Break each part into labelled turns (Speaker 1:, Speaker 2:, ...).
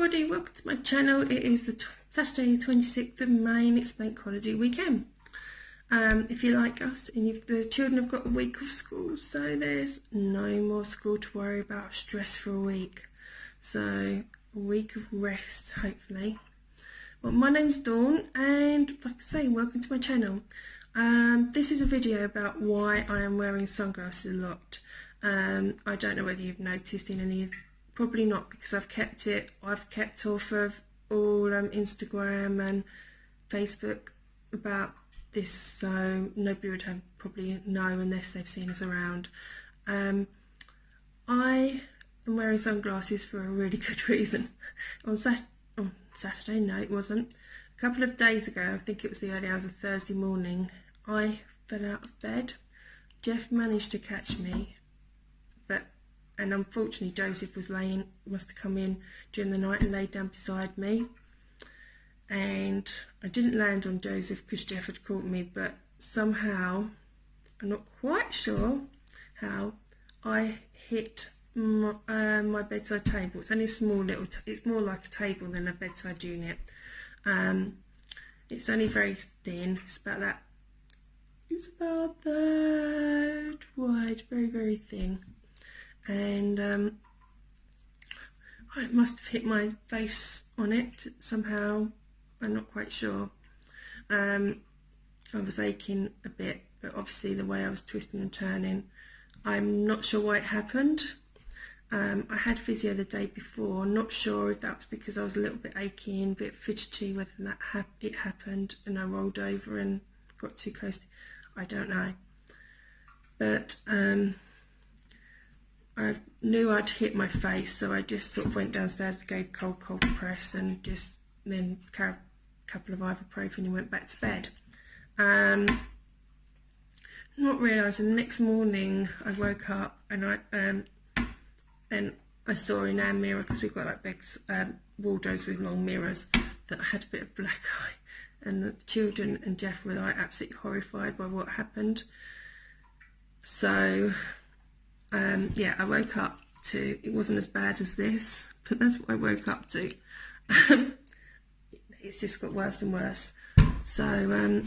Speaker 1: everybody, welcome to my channel. It is the Saturday 26th of May and it's bank holiday weekend. If you like us and the children have got a week of school, so there's no more school to worry about, stress for a week. So a week of rest, hopefully. Well, my name's Dawn and like I say, welcome to my channel. This is a video about why I am wearing sunglasses a lot. I don't know whether you've noticed in any of, probably not, because I've kept off of all Instagram and Facebook about this, so nobody would have probably know unless they've seen us around. I am wearing sunglasses for a really good reason. On Saturday, no it wasn't, a couple of days ago, I think it was the early hours of Thursday morning, I fell out of bed. Jeff managed to catch me, and unfortunately Joseph must have come in during the night and laid down beside me, and I didn't land on Joseph because Jeff had caught me, but somehow, I'm not quite sure how, I hit my bedside table. It's only a small little, it's more like a table than a bedside unit. It's only very thin, it's about that wide, very, very thin. And I must have hit my face on it somehow, I'm not quite sure. I was aching a bit, but obviously the way I was twisting and turning, I'm not sure why it happened. I had physio the day before, not sure if that was because I was a little bit achy and a bit fidgety, whether it happened and I rolled over and got too close, I don't know. But I knew I'd hit my face, so I just sort of went downstairs, gave cold press, and just then carried a couple of ibuprofen and went back to bed. Not realising the next morning I woke up and I saw in our mirror, because we've got like big wardrobes with long mirrors, that I had a bit of black eye, and the children and Jeff were like absolutely horrified by what happened. So yeah, I woke up to, it wasn't as bad as this, but that's what I woke up to. It's just got worse and worse. So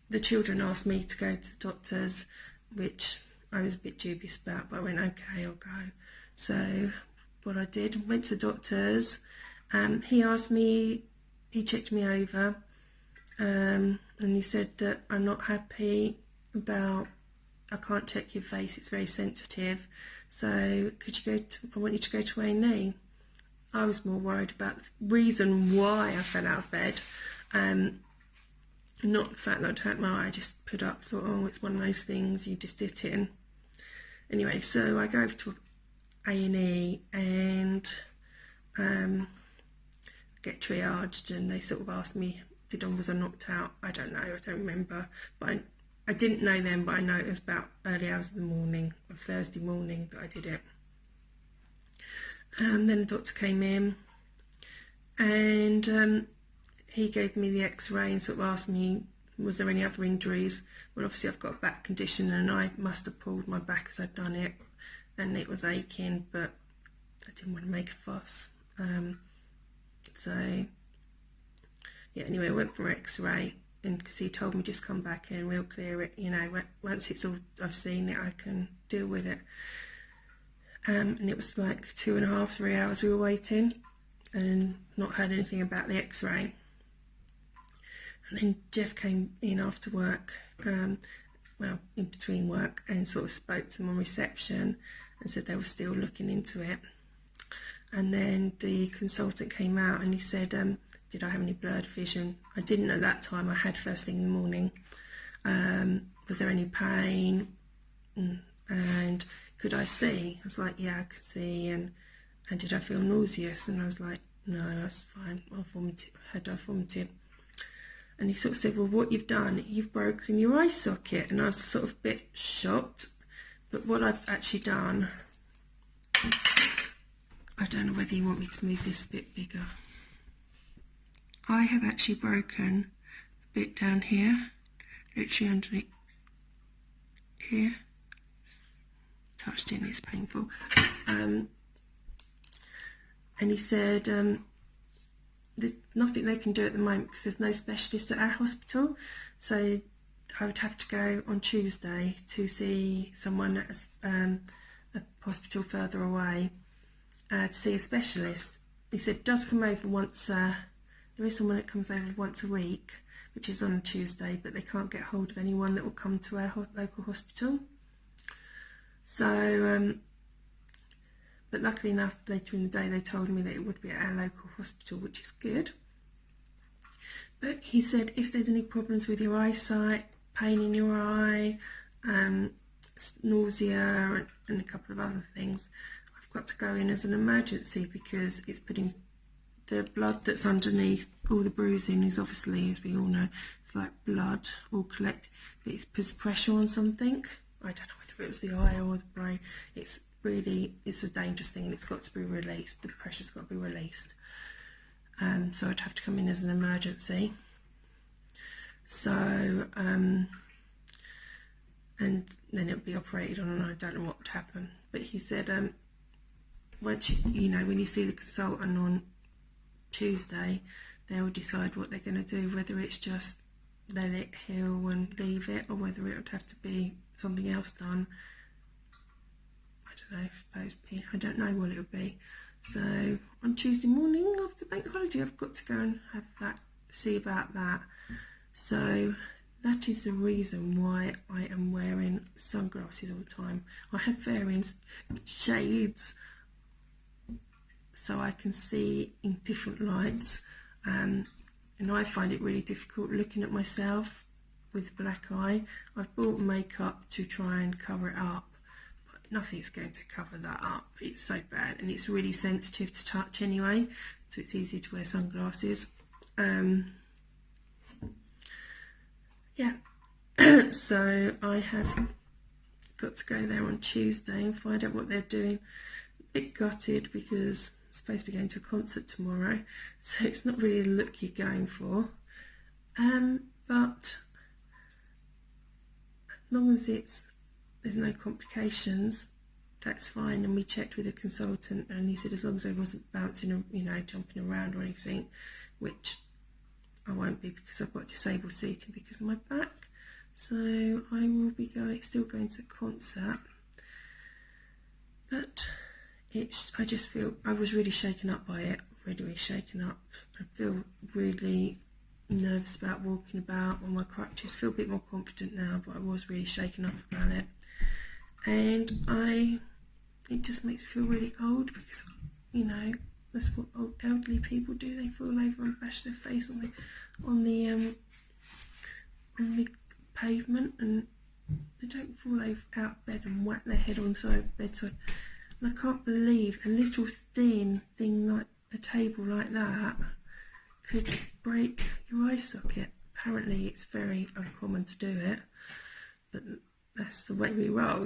Speaker 1: the children asked me to go to the doctors, which I was a bit dubious about, but I went, okay, I'll go. So what I did, went to the doctors. He asked me, he checked me over, and he said that I'm not happy about, I can't check your face, it's very sensitive, so could you go to, I want you to go to A&E. I was more worried about the reason why I fell out of bed, not the fact that I'd hurt my eye. I just put up, thought, oh, it's one of those things, you just sit in. Anyway, so I go to A&E and get triaged, and they sort of asked me, was I knocked out? I don't know, I don't remember, but I didn't know then, but I know it was about early hours of the morning, of Thursday morning, that I did it. Then the doctor came in and he gave me the x-ray and sort of asked me, was there any other injuries? Well, obviously I've got a back condition and I must have pulled my back as I'd done it, and it was aching, but I didn't want to make a fuss. So yeah, anyway, I went for x-ray, and because he told me just come back in, we'll clear it, you know, once it's all, I've seen it, I can deal with it. And it was like 2.5, 3 hours we were waiting and not heard anything about the x-ray. And then Jeff came in after work, well, in between work, and sort of spoke to them on reception and said they were still looking into it. And then the consultant came out and he said, did I have any blurred vision? I didn't at that time, I had first thing in the morning. Was there any pain? And could I see? I was like, yeah, I could see. And did I feel nauseous? And I was like, no, that's fine. I vomited. And he sort of said, well, what you've done, you've broken your eye socket. And I was sort of a bit shocked. But what I've actually done, I don't know whether you want me to move this a bit bigger. I have actually broken a bit down here, literally underneath here. Touched in, it's painful. and he said there's nothing they can do at the moment because there's no specialist at our hospital, so I would have to go on Tuesday to see someone at a hospital further away to see a specialist. He said does come over once, there is someone that comes over once a week, which is on a Tuesday, but they can't get hold of anyone that will come to our local hospital. So, but luckily enough, later in the day they told me that it would be at our local hospital, which is good. But he said if there's any problems with your eyesight, pain in your eye, nausea and a couple of other things, I've got to go in as an emergency because it's putting the blood that's underneath all the bruising is obviously, as we all know, it's like blood all collect, but it puts pressure on something. I don't know whether it was the eye or the brain. It's a dangerous thing and it's got to be released. The pressure's got to be released. So I'd have to come in as an emergency. So, and then it would be operated on, and I don't know what would happen. But he said, once when you see the consultant on Tuesday, they'll decide what they're going to do, whether it's just let it heal and leave it, or whether it would have to be something else done. I don't know, I don't know what it would be. So on Tuesday morning after bank holiday, I've got to go and see about that. So that is the reason why I am wearing sunglasses all the time. I have varying shades so I can see in different lights, and I find it really difficult looking at myself with a black eye. I've bought makeup to try and cover it up, but nothing's going to cover that up. It's so bad, and it's really sensitive to touch anyway, so it's easy to wear sunglasses. Yeah, so I have got to go there on Tuesday and find out what they're doing. A bit gutted because I'm supposed to be going to a concert tomorrow, so it's not really the look you're going for. But as long as there's no complications, that's fine. And we checked with a consultant, and he said as long as I wasn't bouncing, jumping around or anything, which I won't be because I've got disabled seating because of my back. So I will be still going to the concert. But I just feel, I was really shaken up by it, really shaken up. I feel really nervous about walking about on my crutches. I feel a bit more confident now, but I was really shaken up about it. And it just makes me feel really old because, that's what elderly people do. They fall over and bash their face on the pavement, and they don't fall over out of bed and whack their head on the bedside. And I can't believe a little thin thing like a table like that could break your eye socket. Apparently it's very uncommon to do it, but that's the way we roll,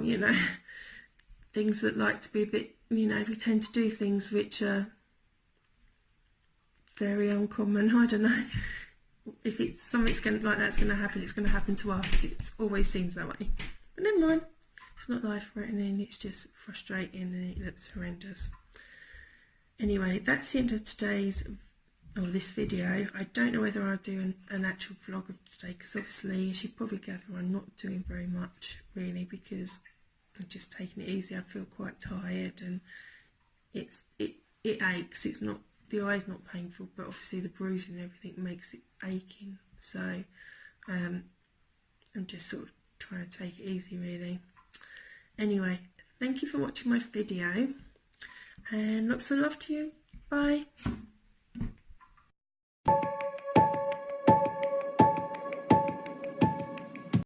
Speaker 1: Things that like to be a bit, we tend to do things which are very uncommon. I don't know. If it's something like that's going to happen, it's going to happen to us. It always seems that way. But never mind. It's not life-threatening. It's just frustrating, and it looks horrendous. Anyway, that's the end of this video. I don't know whether I'll do an actual vlog of today, because obviously, as you probably gather, I'm not doing very much really because I'm just taking it easy. I feel quite tired, and it aches. It's not. The eye's not painful, but obviously the bruising and everything makes it aching. So I'm just sort of trying to take it easy really. Anyway, thank you for watching my video, and lots of love to you. Bye.